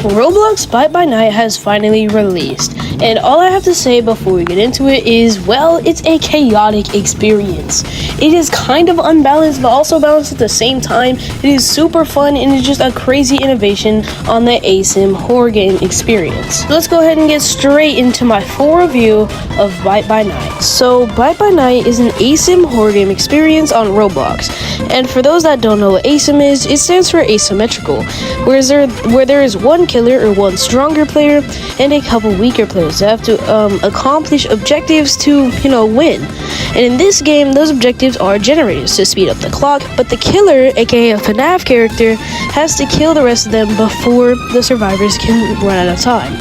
Roblox Bite by Night has finally released, and all I have to say before we get into it is, well, it's a chaotic experience. It is kind of unbalanced, but also balanced at the same time. It is super fun, and it's just a crazy innovation on the ASIM horror game experience. So let's go ahead and get straight into my full review of Bite by Night. So Bite by Night is an ASIM horror game experience on Roblox, and for those that don't know what ASIM is, it stands for asymmetrical, where there is one killer or one stronger player and a couple weaker players that have to accomplish objectives to, win. And in this game, those objectives are generators to speed up the clock, but the killer, aka a FNAF character, has to kill the rest of them before the survivors can run out of time.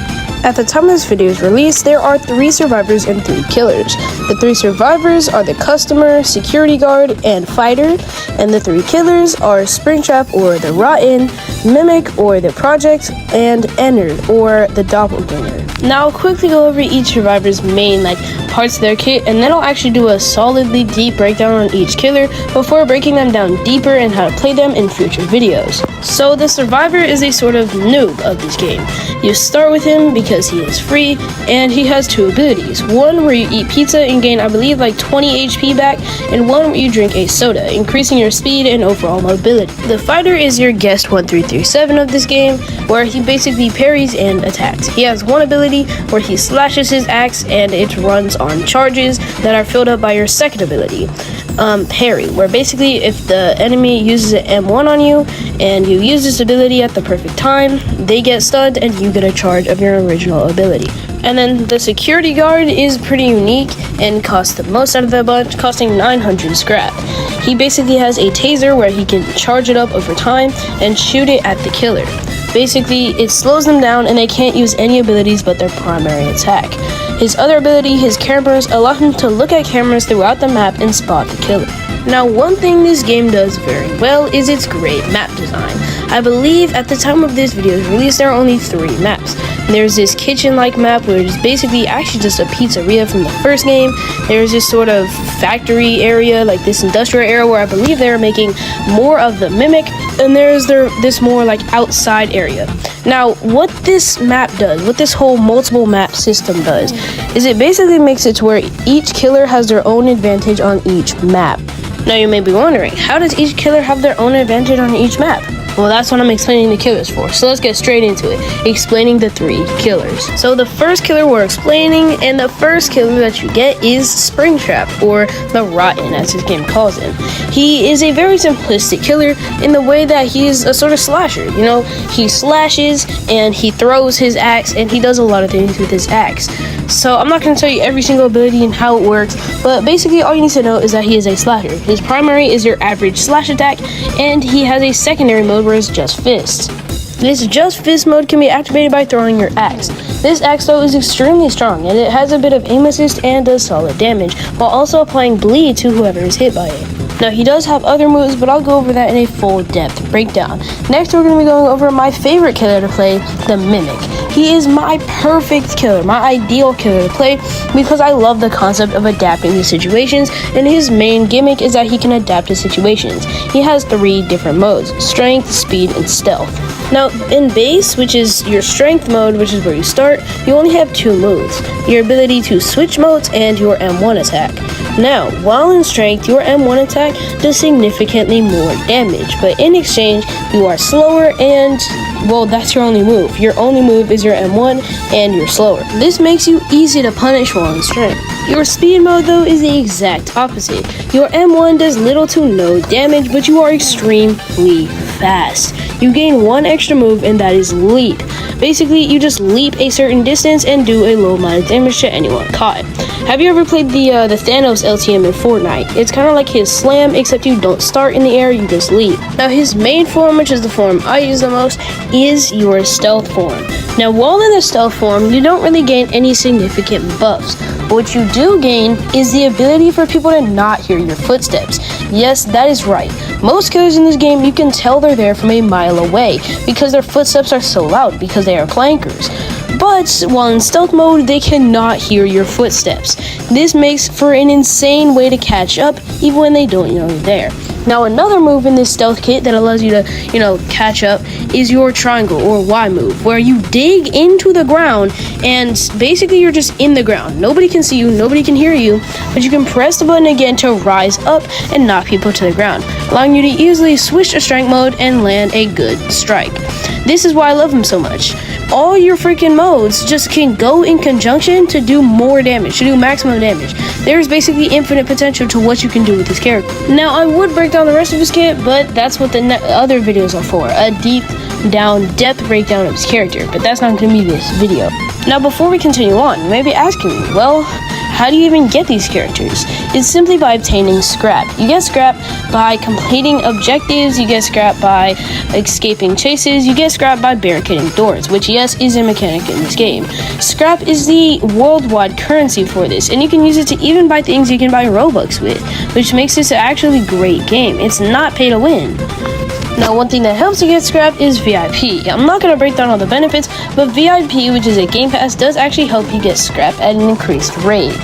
At the time this video is released, there are 3 survivors and 3 killers. The 3 survivors are the customer, security guard, and fighter, and the 3 killers are Springtrap or the Rotten, Mimic or the Project, and Ennard or the Doppelganger. Now I'll quickly go over each survivor's main parts of their kit, and then I'll actually do a solidly deep breakdown on each killer before breaking them down deeper and how to play them in future videos. So the survivor is a sort of noob of this game. You start with him because he is free, and he has 2 abilities. One where you eat pizza and gain, I believe, 20 HP back, and one where you drink a soda, increasing your speed and overall mobility. The fighter is your guest 1337 of this game, where he basically parries and attacks. He has one ability where he slashes his axe and it runs on charges that are filled up by your second ability, parry, where basically if the enemy uses an M1 on you and you use this ability at the perfect time, they get stunned and you get a charge of your original ability. And then the security guard is pretty unique and costs the most out of the bunch, costing 900 scrap. He basically has a taser where he can charge it up over time and shoot it at the killer. Basically, it slows them down and they can't use any abilities but their primary attack. His other ability, his cameras, allow him to look at cameras throughout the map and spot the killer. Now, one thing this game does very well is its great map design. I believe at the time of this video's release, there are only 3 maps. There's this kitchen-like map where it's basically actually just a pizzeria from the first game. There's this sort of factory area, this industrial area where I believe they're making more of the Mimic, and there's this more outside area. Now, what this map does, what this whole multiple map system does, is it basically makes it to where each killer has their own advantage on each map. Now you may be wondering, how does each killer have their own advantage on each map? Well, that's what I'm explaining the killers for, so let's get straight into it, explaining the 3 killers. So the first killer we're explaining, and the first killer that you get is Springtrap, or the Rotten as his game calls him. He is a very simplistic killer in the way that he is a sort of slasher, he slashes and he throws his axe and he does a lot of things with his axe. So I'm not going to tell you every single ability and how it works, but basically all you need to know is that he is a slasher. His primary is your average slash attack, and he has a secondary mode where it's just fists. This just fist mode can be activated by throwing your axe. This axe though is extremely strong, and it has a bit of aim assist and does solid damage, while also applying bleed to whoever is hit by it. Now he does have other moves, but I'll go over that in a full depth breakdown. Next we're going to be going over my favorite killer to play, the Mimic. He is my perfect killer, my ideal killer to play, because I love the concept of adapting to situations, and his main gimmick is that he can adapt to situations. He has 3 different modes: strength, speed, and stealth. Now in base, which is your strength mode, which is where you start, you only have 2 moves: your ability to switch modes and your M1 attack. Now, while in strength, your M1 attack does significantly more damage, but in exchange, you are slower and, well, that's your only move. Your only move is your M1 and you're slower. This makes you easy to punish while in strength. Your speed mode, though, is the exact opposite. Your M1 does little to no damage, but you are extremely fast. You gain 1 extra move, and that is leap. Basically, you just leap a certain distance and do a low amount of damage to anyone caught. Have you ever played the Thanos LTM in Fortnite? It's kind of like his slam, except you don't start in the air, you just leap. Now his main form, which is the form I use the most, is your stealth form. Now while in the stealth form, you don't really gain any significant buffs. What you do gain is the ability for people to not hear your footsteps. Yes, that is right. Most killers in this game, you can tell they're there from a mile away because their footsteps are so loud because they are plankers. But while in stealth mode, they cannot hear your footsteps. This makes for an insane way to catch up even when they don't know you're there. Now, another move in this stealth kit that allows you to, catch up is your triangle or Y move, where you dig into the ground and basically you're just in the ground. Nobody can see you, nobody can hear you, but you can press the button again to rise up and knock people to the ground, allowing you to easily switch to strength mode and land a good strike. This is why I love him so much. All your freaking modes just can go in conjunction to do more damage, to do maximum damage. There's basically infinite potential to what you can do with this character. Now, I would break down the rest of his kit, but that's what the other videos are for. A deep down depth breakdown of his character, but that's not going to be this video. Now, before we continue on, you may be asking me, well, how do you even get these characters? It's simply by obtaining scrap. You get scrap by completing objectives, you get scrap by escaping chases, you get scrap by barricading doors, which yes is a mechanic in this game. Scrap is the worldwide currency for this, and you can use it to even buy things you can buy Robux with, which makes this an actually great game. It's not pay to win. Now, one thing that helps you get scrap is VIP. I'm not going to break down all the benefits, but VIP, which is a game pass, does actually help you get scrap at an increased rate.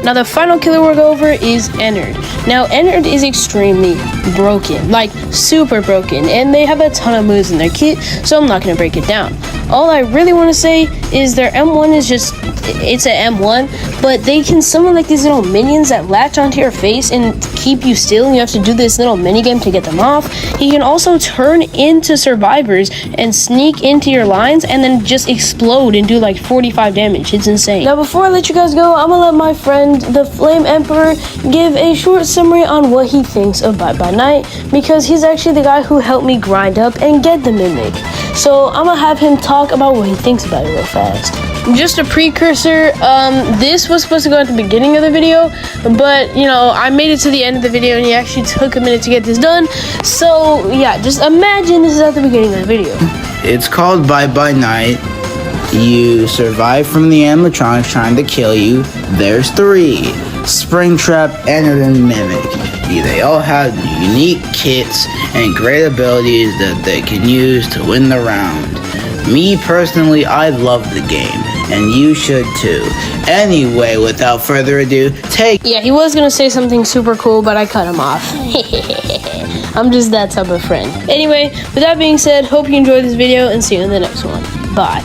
Now, the final killer we'll go over is Ennard. Now, Ennard is extremely broken, like super broken, and they have a ton of moves in their kit, so I'm not going to break it down. All I really want to say is their M1 is just, it's an M1, but they can summon like these little minions that latch onto your face and keep you still, and you have to do this little mini game to get them off. He can also turn into survivors and sneak into your lines and then just explode and do like 45 damage. It's insane. Now, before I let you guys go, I'm gonna let my friend the Flame Emperor give a short summary on what he thinks of Bye Bye Night, because he's actually the guy who helped me grind up and get the Mimic. So I'm gonna have him talk about what he thinks about it real fast. Just a precursor, this was supposed to go at the beginning of the video, but I made it to the end of the video and it actually took a minute to get this done. So yeah, just imagine this is at the beginning of the video. It's called Bye Bye Night. You survive from the animatronics trying to kill you. There's 3: Springtrap, Ennard, and Mimic. They all have unique kits and great abilities that they can use to win the round. Me personally, I love the game, and you should too. Anyway, without further ado, Yeah, he was gonna say something super cool, but I cut him off. I'm just that type of friend. Anyway, with that being said, hope you enjoyed this video and see you in the next one. Bye.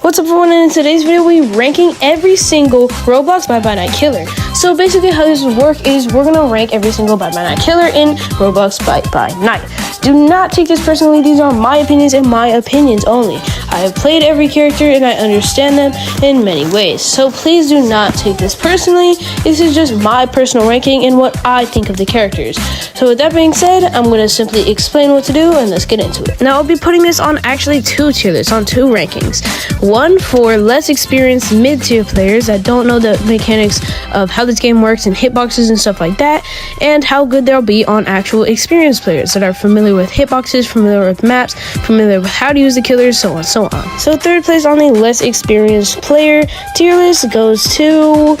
What's up, everyone? In today's video, we're ranking every single Roblox Bye Bye Night killer. So basically how this will work is we're gonna rank every single Bye Bye Night killer in Roblox Bye Bye Night. Do not take this personally, these are my opinions and my opinions only. I have played every character and I understand them in many ways. So please do not take this personally. This is just my personal ranking and what I think of the characters. So with that being said, I'm gonna simply explain what to do and let's get into it. Now I'll be putting this on actually 2 tier lists, on 2 rankings. One for less experienced mid-tier players that don't know the mechanics of how this game works and hitboxes and stuff like that, and how good they'll be on actual experienced players that are familiar with hitboxes, familiar with maps, familiar with how to use the killers, so on, so on. So 3rd place on the less experienced player tier list goes to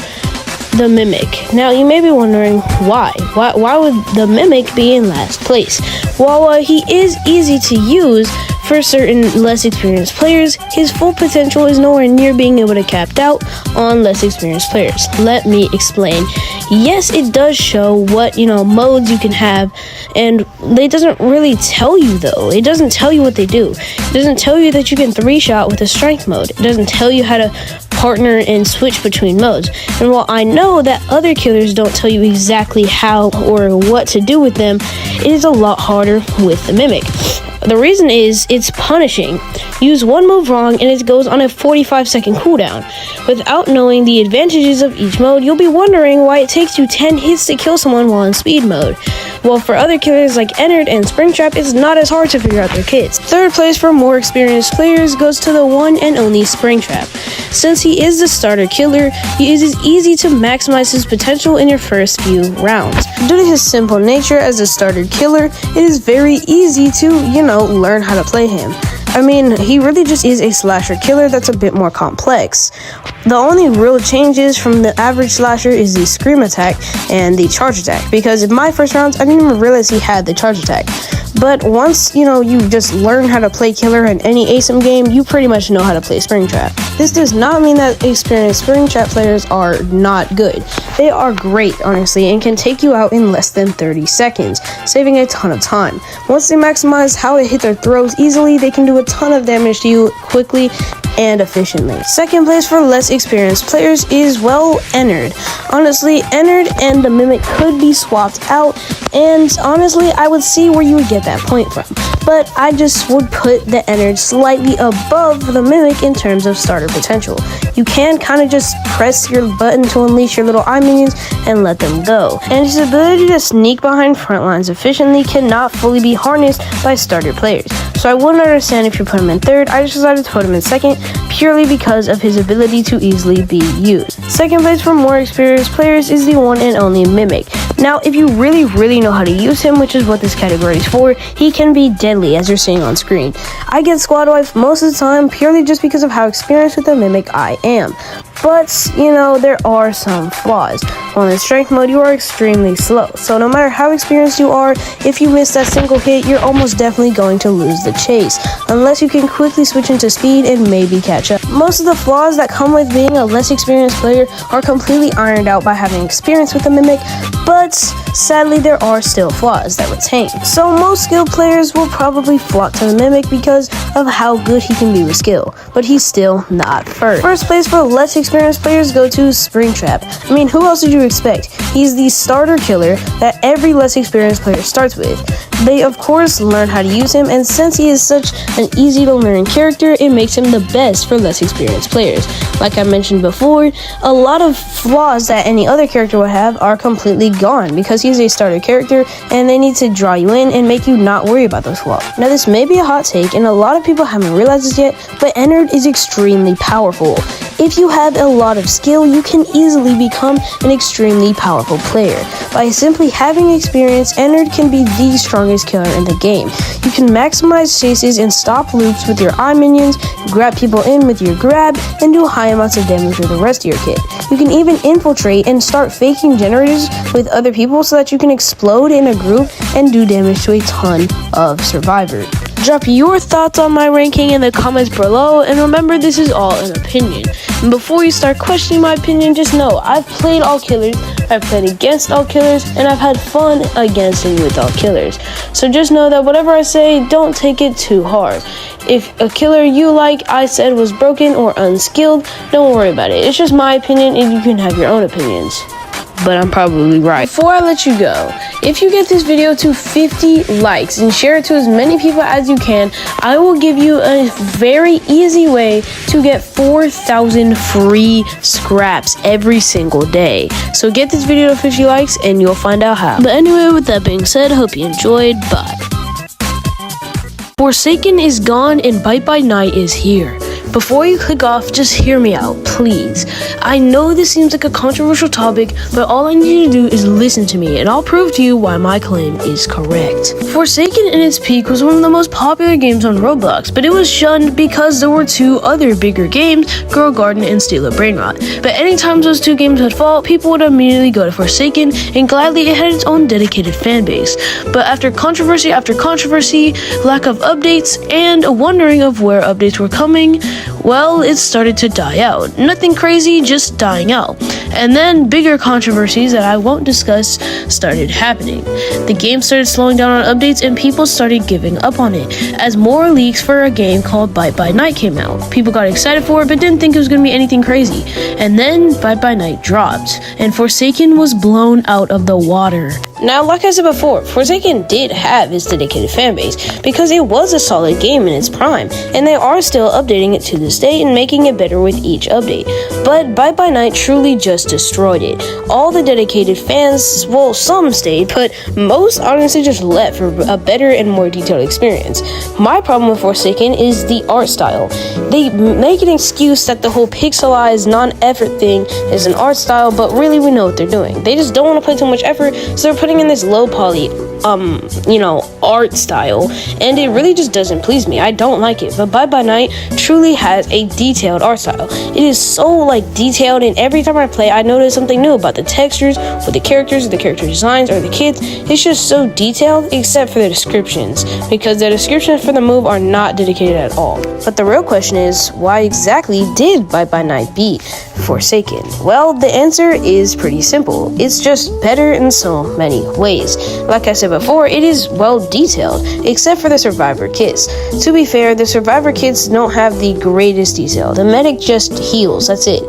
the Mimic. Now you may be wondering why would the Mimic be in last place? While he is easy to use for certain less experienced players, his full potential is nowhere near being able to cap out on less experienced players. Let me explain. Yes, it does show what modes you can have, and it doesn't really tell you though. It doesn't tell you what they do. It doesn't tell you that you can 3-shot with a strength mode. It doesn't tell you how to partner and switch between modes. And while I know that other killers don't tell you exactly how or what to do with them, it is a lot harder with the Mimic. The reason is it's punishing. Use one move wrong and it goes on a 45-second cooldown. Without knowing the advantages of each mode, you'll be wondering why it takes you 10 hits to kill someone while in speed mode. While for other killers like Ennard and Springtrap, it's not as hard to figure out their kits. 3rd place for more experienced players goes to the one and only Springtrap. Since he is the starter killer, it is easy to maximize his potential in your first few rounds. Due to his simple nature as a starter killer, it is very easy to, learn how to play him. I mean, he really just is a slasher killer that's a bit more complex. The only real changes from the average slasher is the scream attack and the charge attack, because in my first rounds, I didn't even realize he had the charge attack. But once, you just learn how to play Killer in any ASIM game, you pretty much know how to play Springtrap. This does not mean that experienced Springtrap players are not good. They are great, honestly, and can take you out in less than 30 seconds, saving a ton of time. Once they maximize how to hit their throws easily, they can do a ton of damage to you quickly and efficiently. Second place for less experienced players is, well, Ennard. Honestly, Ennard and the Mimic could be swapped out, and honestly, I would see where you would get that point from. But I just would put the Ennard slightly above the Mimic in terms of starter potential. You can kind of just press your button to unleash your little eye minions and let them go. And his ability to sneak behind front lines efficiently cannot fully be harnessed by starter players. So I wouldn't understand if you put him in third. I just decided to put him in second purely because of his ability to easily be used. Second place for more experienced players is the one and only Mimic. Now, if you really know how to use him, which is what this category is for, he can be deadly, as you're seeing on screen. I get squad wipe most of the time purely just because of how experienced with the Mimic I am. But, there are some flaws. On the strength mode, you are extremely slow. So no matter how experienced you are, if you miss that single hit, you're almost definitely going to lose the chase, unless you can quickly switch into speed and maybe catch up. Most of the flaws that come with being a less experienced player are completely ironed out by having experience with the Mimic, but sadly there are still flaws that retain. So most skilled players will probably flock to the Mimic because of how good he can be with skill, but he's still not first. First place for less experienced players go to Springtrap. I mean, who else did you expect? He's the starter killer that every less experienced player starts with. They of course learn how to use him, and since he is such an easy to learn character, it makes him the best for less experienced players. Like I mentioned before, a lot of flaws that any other character would have are completely gone because he's a starter character and they need to draw you in and make you not worry about those flaws. Now this may be a hot take and a lot of people haven't realized this yet, but Ennard is extremely powerful. If you have a lot of skill, you can easily become an extremely powerful player. By simply having experience, Ennard can be the strongest killer in the game. You can maximize chases and stop loops with your eye minions, grab people in with your grab, and do high amounts of damage with the rest of your kit. You can even infiltrate and start faking generators with other people so that you can explode in a group and do damage to a ton of survivors. Drop your thoughts on my ranking in the comments below, and remember, this is all an opinion. And before you start questioning my opinion, just know I've played all killers, I've played against all killers, and I've had fun against and with all killers. So just know that whatever I say, don't take it too hard. If a killer you like I said was broken or unskilled, don't worry about it. It's just my opinion and you can have your own opinions. But I'm probably right. Before I let you go, if you get this video to 50 likes and share it to as many people as you can, I will give you a very easy way to get 4,000 free scraps every single day. So get this video to 50 likes and you'll find out how. But anyway, with that being said, hope you enjoyed. Bye. Forsaken is gone and Bite by Night is here. Before you click off, just hear me out, please. I know this seems like a controversial topic, but all I need you to do is listen to me, and I'll prove to you why my claim is correct. Forsaken in its peak was one of the most popular games on Roblox, but it was shunned because there were two other bigger games, Girl Garden and Steal a Brainrot. But anytime those two games would fall, people would immediately go to Forsaken, and gladly it had its own dedicated fan base. But after controversy after controversy, lack of updates, and a wondering of where updates were coming, well, it started to die out. Nothing crazy, just dying out. And then bigger controversies that I won't discuss started happening. The game started slowing down on updates and people started giving up on it as more leaks for a game called Bite by Night came out. People got excited for it but didn't think it was going to be anything crazy. And then Bite by Night dropped and Forsaken was blown out of the water. Now, like I said before, Forsaken did have its dedicated fanbase because it was a solid game in its prime, and they are still updating it to this day and making it better with each update. But Bite by Night truly just destroyed it. All the dedicated fans, well, some stayed, but most honestly just left for a better and more detailed experience. My problem with Forsaken is the art style. They make an excuse that the whole pixelized, non-effort thing is an art style, but really we know what they're doing. They just don't want to put too much effort, so they're putting in this low poly art style, and it really just doesn't please me. I don't like it. But Bye Bye Night truly has a detailed art style. It is so detailed, and every time I play, I notice something new about the textures, or the character designs, or the kids. It's just so detailed, except for the descriptions, because the descriptions for the move are not dedicated at all. But the real question is, why exactly did Bye Bye Night beat Forsaken? Well, the answer is pretty simple. It's just better in so many ways. Like I said before, it is well detailed, except for the survivor kits. To be fair, the survivor kits don't have the greatest detail. The medic just heals, that's it.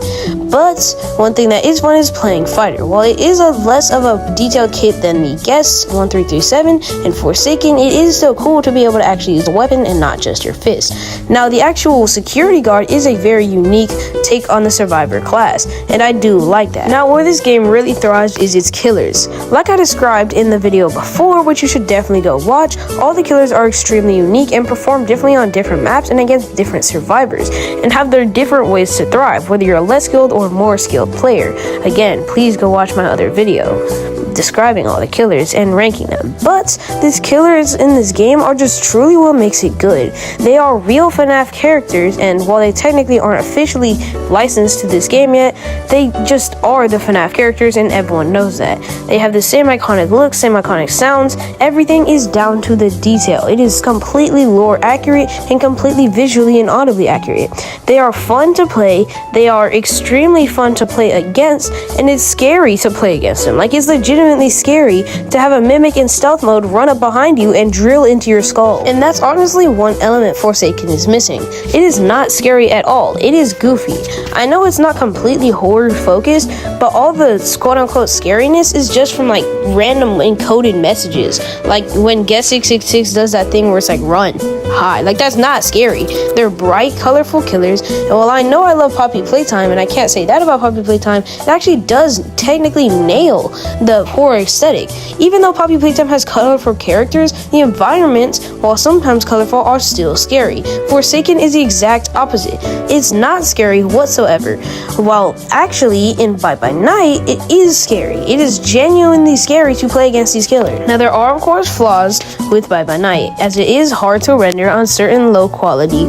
But one thing that is fun is playing fighter. While it is less of a detailed kit than the Guest 1337 and Forsaken, it is still cool to be able to actually use the weapon and not just your fist. Now, the actual security guard is a very unique take on the survivor class, and I do like that. Now, where this game really thrives is its killers. Like I described in the video before, which you should definitely go watch, all the killers are extremely unique and perform differently on different maps and against different survivors, and have their different ways to thrive, whether you're a less skilled or more skilled player. Again, please go watch my other video describing all the killers and ranking them. But these killers in this game are just truly what makes it good. They are real FNAF characters, and while they technically aren't officially licensed to this game yet, they just are the FNAF characters, and everyone knows that. They have the same iconic looks, same iconic sounds. Everything is down to the detail. It is completely lore accurate and completely visually and audibly accurate. They are fun to play, they are extremely fun to play against, and it's scary to play against them. It's legitimately scary to have a mimic in stealth mode run up behind you and drill into your skull. And that's honestly one element Forsaken is missing. It is not scary at all. It is goofy. I know it's not completely horror focused, but all the quote-unquote scariness is just from random encoded messages. Like when Guest 666 does that thing where it's run, hide. That's not scary. They're bright, colorful killers, and while I know I love Poppy Playtime, and I can't say that about Poppy Playtime, it actually does technically nail the horror aesthetic. Even though Poppy Playtime has colorful characters, the environments, while sometimes colorful, are still scary. Forsaken is the exact opposite. It's not scary whatsoever. While actually in Bye Bye Night, it is scary. It is genuinely scary to play against these killers. Now, there are of course flaws with Bye Bye Night, as it is hard to render on certain low quality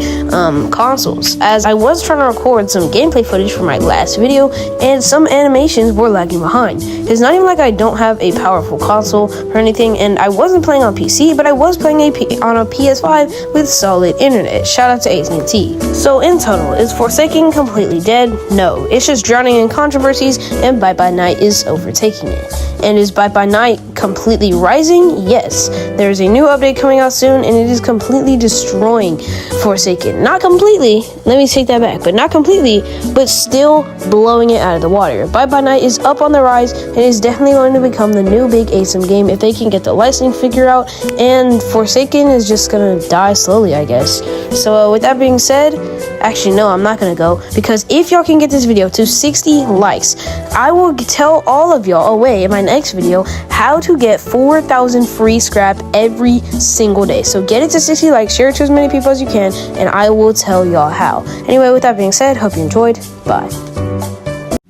consoles. As I was trying to record some gameplay footage for my last video, and some animations were lagging behind. It's not even like I don't have a powerful console or anything, and I wasn't playing on PC, but I was playing on a PS5 with solid internet. Shout out to AT&T. So in total, is Forsaken completely dead? No, it's just drowning in controversies, and Bye Bye Night is overtaking it. And is Bye Bye Night completely rising? Yes. There's a new update coming out soon, and it is completely destroying Forsaken. Not completely, let me take that back, but not completely, but still blowing it out of the water. Bye Bye Night is up on the rise, and is definitely going to become the new big ASIM game if they can get the licensing figured out, and Forsaken is just gonna die slowly, I guess. So with that being said, actually no, I'm not gonna go, because if y'all can get this video to 60 likes, I will tell all of y'all away in my next video how to get 4,000 free scrap every single day. So get it to 60 likes, share it to as many people as you can, and I will tell y'all how. Anyway, with that being said, hope you enjoyed. Bye.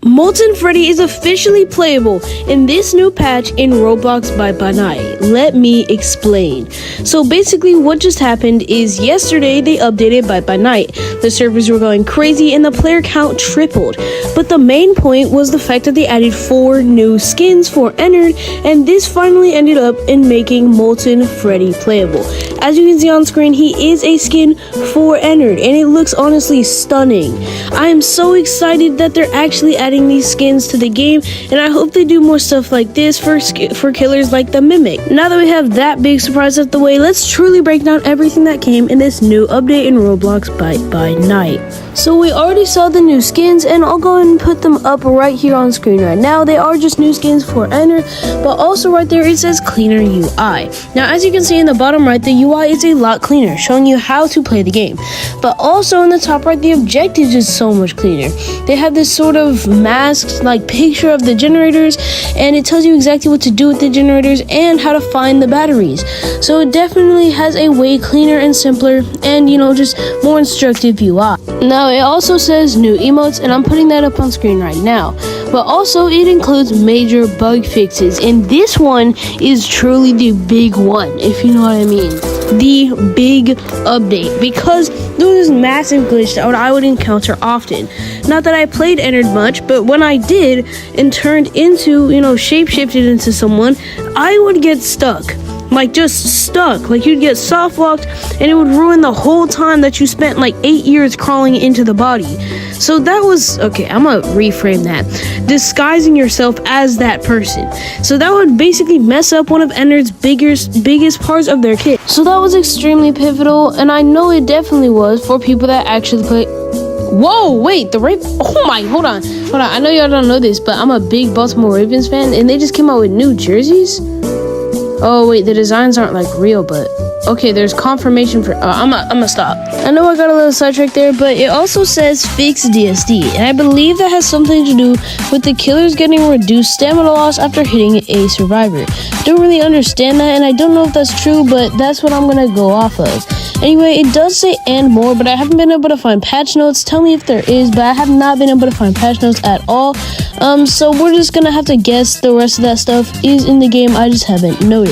Molten Freddy is officially playable in this new patch in Roblox Bye Bye Night. Let me explain. So basically what just happened is yesterday they updated Bye Bye Night. The servers were going crazy and the player count tripled. But the main point was the fact that they added 4 new skins for Ennard, and this finally ended up in making Molten Freddy playable. As you can see on screen, he is a skin for Ennard, and it looks honestly stunning. I am so excited that they're actually adding these skins to the game, and I hope they do more stuff like this for killers like the Mimic. Now that we have that big surprise out the way, let's truly break down everything that came in this new update in Roblox Bye Bye Night. So we already saw the new skins, and I'll go ahead and put them up right here on screen right now. They are just new skins for Ennard, but also right there it says cleaner UI. Now as you can see in the bottom right, the UI is a lot cleaner, showing you how to play the game. But also in the top right, the objectives is so much cleaner. They have this sort of masked picture of the generators, and it tells you exactly what to do with the generators and how to find the batteries. So it definitely has a way cleaner and simpler and just more instructive UI. Now it also says new emotes, and I'm putting that up on screen right now. But also it includes major bug fixes, and this one is truly the big one, if you know what I mean. The big update, because there was this massive glitch that I would encounter often. Not that I played Ennard much, but when I did and turned into, shapeshifted into someone, I would get stuck. Like, just stuck. Like, you'd get soft locked, and it would ruin the whole time that you spent like 8 years crawling into the body. So that was, okay, I'm gonna reframe that. Disguising yourself as that person. So that would basically mess up one of Ennard's biggest parts of their kit. So that was extremely pivotal, and I know it definitely was for people that actually play. Whoa, wait, hold on. I know y'all don't know this, but I'm a big Baltimore Ravens fan, and they just came out with new jerseys. Oh wait, the designs aren't like real, but okay, there's confirmation for. I'm gonna stop. I know I got a little sidetracked there, but it also says fix DSD, and I believe that has something to do with the killers getting reduced stamina loss after hitting a survivor. Don't really understand that, and I don't know if that's true, but that's what I'm gonna go off of. Anyway, it does say and more, but I haven't been able to find patch notes. Tell me if there is, but I have not been able to find patch notes at all. So we're just gonna have to guess the rest of that stuff is in the game. I just haven't noticed.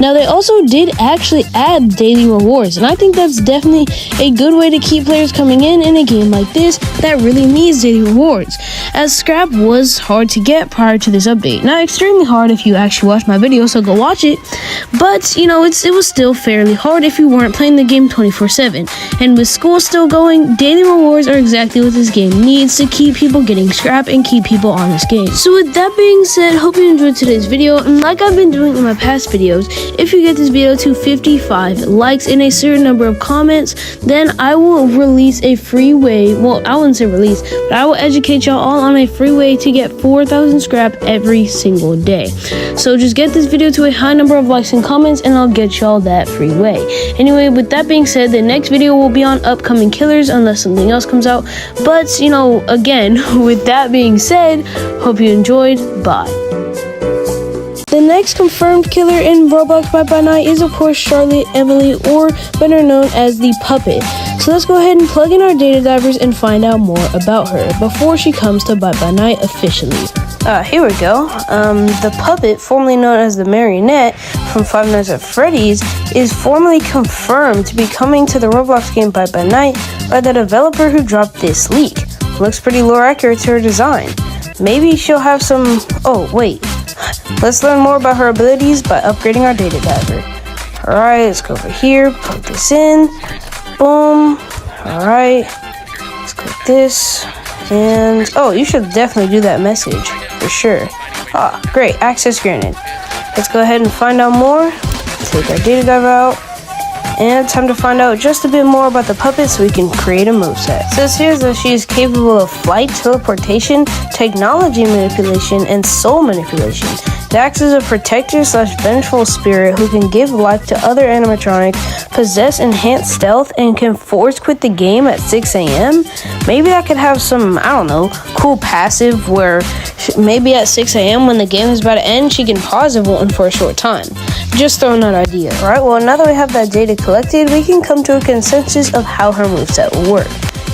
Now, they also did actually add daily rewards, and I think that's definitely a good way to keep players coming in a game like this that really needs daily rewards, as scrap was hard to get prior to this update. Now, extremely hard if you actually watch my video, so go watch it, but it was still fairly hard if you weren't playing the game 24/7, and with school still going, daily rewards are exactly what this game needs to keep people getting scrap and keep people on this game. So with that being said, hope you enjoyed today's video, and like I've been doing in my past videos, if you get this video to 55 likes and a certain number of comments, then I will release a free way, well, I wouldn't say release, but I will educate y'all all on a free way to get 4,000 scrap every single day. So just get this video to a high number of likes and comments, and I'll get y'all that free way. Anyway, with that being said, the next video will be on upcoming killers unless something else comes out. But, again, with that being said, hope you enjoyed. Bye. The next confirmed killer in Roblox by Night is, of course, Charlotte Emily, or better known as the Puppet. So let's go ahead and plug in our data divers and find out more about her before she comes to by Night officially. Here we go. The Puppet, formerly known as the Marionette from Five Nights at Freddy's, is formally confirmed to be coming to the Roblox game by Night by the developer who dropped this leak. Looks pretty lore accurate to her design. Maybe she'll have some. Oh, wait. Let's learn more about her abilities by upgrading our data diver. Alright, let's go over here, plug this in. Boom. Alright. Let's click this. And oh, you should definitely do that message for sure. Ah, great. Access granted. Let's go ahead and find out more. Take our data diver out. And time to find out just a bit more about the Puppet so we can create a moveset. It says here that she is capable of flight, teleportation, technology manipulation, and soul manipulation. It acts as a protector/vengeful spirit who can give life to other animatronics, possess enhanced stealth, and can force quit the game at 6 a.m. Maybe that could have some, I don't know, cool passive where maybe at 6 a.m. when the game is about to end, she can pause everyone for a short time. Just throwing that idea. Alright, well, now that we have that data collected, we can come to a consensus of how her moveset will work.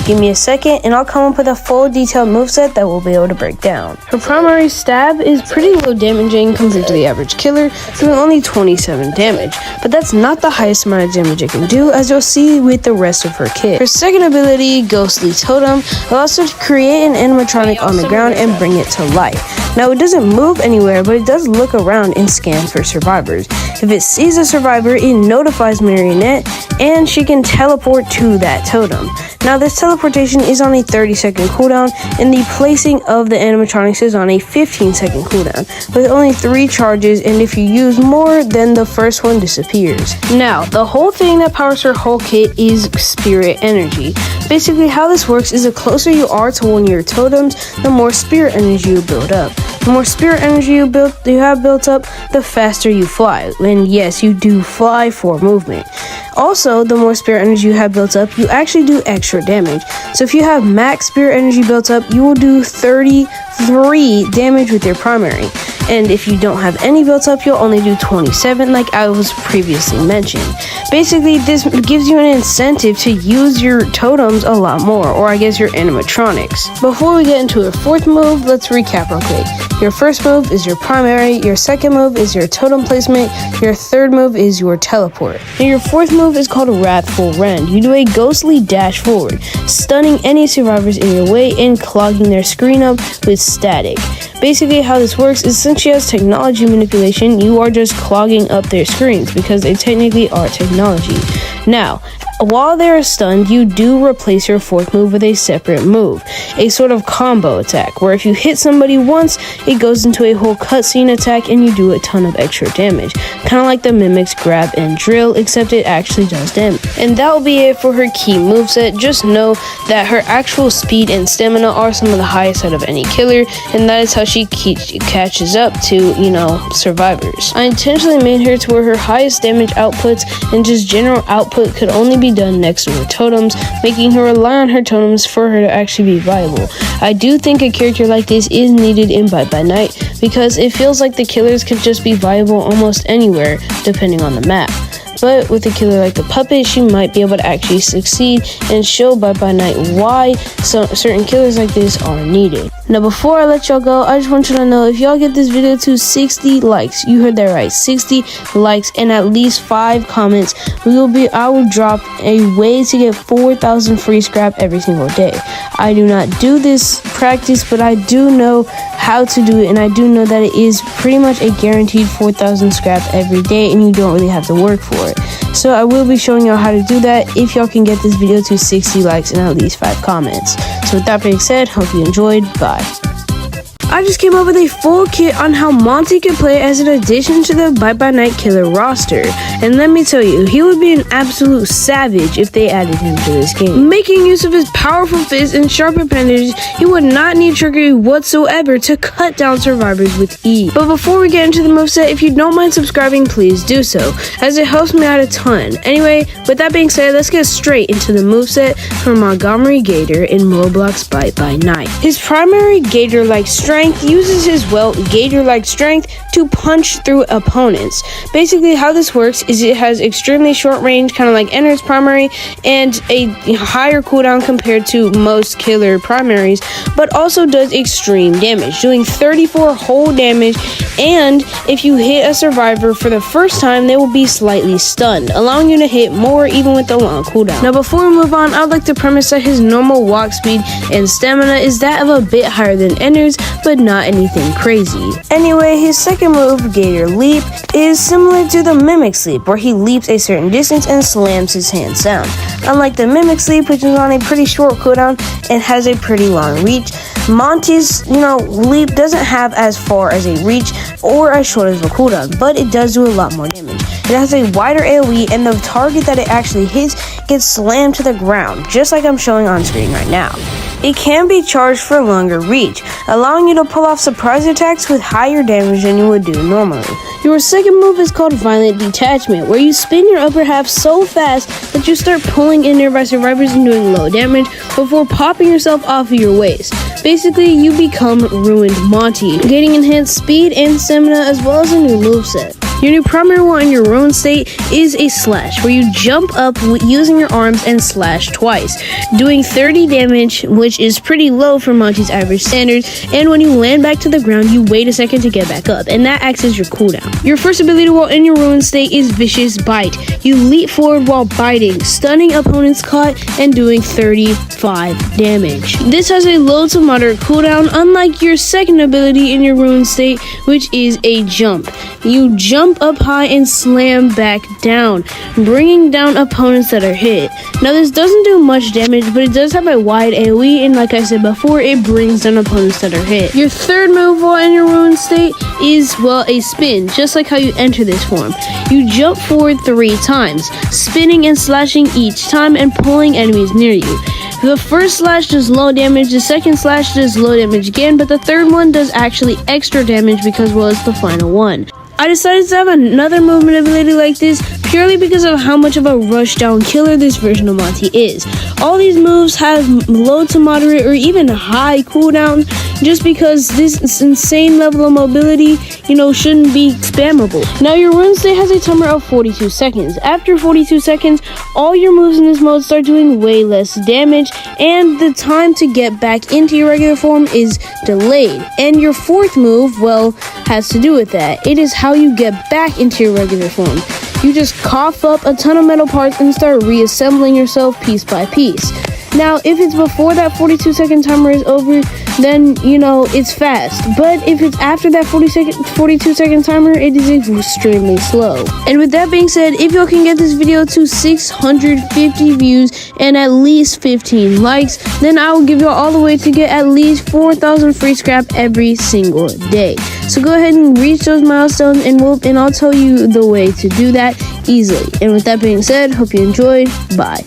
Give me a second and I'll come up with a full detailed moveset that we'll be able to break down. Her primary stab is pretty low damaging compared to the average killer, doing only 27 damage, but that's not the highest amount of damage it can do, as you'll see with the rest of her kit. Her second ability, Ghostly Totem, allows her to create an animatronic on the ground and bring it to life. Now, it doesn't move anywhere, but it does look around and scan for survivors. If it sees a survivor, it notifies Marionette, and she can teleport to that totem. Now, this teleportation is on a 30-second cooldown, and the placing of the animatronics is on a 15-second cooldown, with only 3 charges, and if you use more, then the first one disappears. Now, the whole thing that powers her whole kit is spirit energy. Basically, how this works is the closer you are to one of your totems, the more spirit energy you build up. The more spirit energy you have built up, the faster you fly. And yes, you do fly for movement. Also, the more spirit energy you have built up, you actually do extra damage. So if you have max spirit energy built up, you will do 33 damage with your primary. And if you don't have any built up, you'll only do 27, like I was previously mentioned. Basically, this gives you an incentive to use your totems a lot more, or I guess your animatronics. Before we get into a fourth move, let's recap real quick. Your first move is your primary, your second move is your totem placement, your third move is your teleport. And your fourth move is called Wrathful Rend. You do a ghostly dash forward, stunning any survivors in your way and clogging their screen up with static. Basically, how this works is since she has technology manipulation, you are just clogging up their screens because they technically are technology. Now, while they're stunned, you do replace your fourth move with a separate move, a sort of combo attack, where if you hit somebody once, it goes into a whole cutscene attack and you do a ton of extra damage. Kind of like the Mimic's grab and drill, except it actually does damage. And that will be it for her key moveset. Just know that her actual speed and stamina are some of the highest out of any killer, and that is how she catches up to, survivors. I intentionally made her to where her highest damage outputs and just general output could only be done next to her totems, making her rely on her totems for her to actually be viable. I do think a character like this is needed in Bite by Night because it feels like the killers could just be viable almost anywhere depending on the map. But with a killer like the Puppet, she might be able to actually succeed and show Bite by Night why certain killers like this are needed. Now, before I let y'all go, I just want you to know if y'all get this video to 60 likes, you heard that right, 60 likes and at least 5 comments, I will drop a way to get 4,000 free scrap every single day. I do not do this practice, but I do know how to do it, and I do know that it is pretty much a guaranteed 4,000 scrap every day, and you don't really have to work for it. So I will be showing y'all how to do that if y'all can get this video to 60 likes and at least 5 comments. So with that being said, hope you enjoyed. Bye. I just came up with a full kit on how Monty could play as an addition to the Bite by Night killer roster. And let me tell you, he would be an absolute savage if they added him to this game. Making use of his powerful fist and sharp appendages, he would not need trickery whatsoever to cut down survivors with ease. But before we get into the moveset, if you don't mind subscribing, please do so, as it helps me out a ton. Anyway, with that being said, let's get straight into the moveset for Montgomery Gator in Roblox Bite by Night. His primary Gator-like strength uses his Gator-like strength to punch through opponents. Basically, how this works is it has extremely short range, kind of like Ender's primary, and a higher cooldown compared to most killer primaries, but also does extreme damage, doing 34 whole damage, and if you hit a survivor for the first time, they will be slightly stunned, allowing you to hit more even with the long cooldown. Now, before we move on, I'd like to premise that his normal walk speed and stamina is that of a bit higher than Ender's, but not anything crazy. Anyway, his second move, Gator Leap, is similar to the Mimic's Leap, where he leaps a certain distance and slams his hands down. Unlike the Mimic's Leap, which is on a pretty short cooldown and has a pretty long reach, Monty's, leap doesn't have as far as a reach or as short as a cooldown, but it does do a lot more damage. It has a wider AoE, and the target that it actually hits gets slammed to the ground, just like I'm showing on screen right now. It can be charged for longer reach, allowing you to pull off surprise attacks with higher damage than you would do normally. Your second move is called Violent Detachment, where you spin your upper half so fast that you start pulling in nearby survivors and doing low damage before popping yourself off of your waist. Basically, you become Ruined Monty, gaining enhanced speed and stamina as well as a new moveset. Your new primary one in your ruined state is a slash, where you jump up using your arms and slash twice, doing 30 damage, which is pretty low for Monty's average standards, and when you land back to the ground, you wait a second to get back up, and that acts as your cooldown. Your first ability while in your ruined state is Vicious Bite. You leap forward while biting, stunning opponents caught, and doing 35 damage. This has a low to moderate cooldown, unlike your second ability in your ruined state, which is a Jump. You jump up high and slam back down, bringing down opponents that are hit. Now, this doesn't do much damage, but it does have a wide AoE, and like I said before, it brings down opponents that are hit. Your third move while in your ruined state is, a spin, just like how you enter this form. You jump forward 3 times, spinning and slashing each time and pulling enemies near you. The first slash does low damage, the second slash does low damage again, but the third one does actually extra damage because, it's the final one. I decided to have another movement ability like this purely because of how much of a rushdown killer this version of Monty is. All these moves have low to moderate or even high cooldown, just because this insane level of mobility, shouldn't be spammable. Now, your Wednesday has a timer of 42 seconds. After 42 seconds, all your moves in this mode start doing way less damage, and the time to get back into your regular form is delayed. And your fourth move, has to do with that. It is how you get back into your regular form. You just cough up a ton of metal parts and start reassembling yourself piece by piece. Now, if it's before that 42-second timer is over, then, it's fast. But if it's after that 42-second timer, it is extremely slow. And with that being said, if y'all can get this video to 650 views and at least 15 likes, then I will give y'all all the way to get at least 4,000 free scrap every single day. So go ahead and reach those milestones, and I'll tell you the way to do that easily. And with that being said, hope you enjoyed. Bye.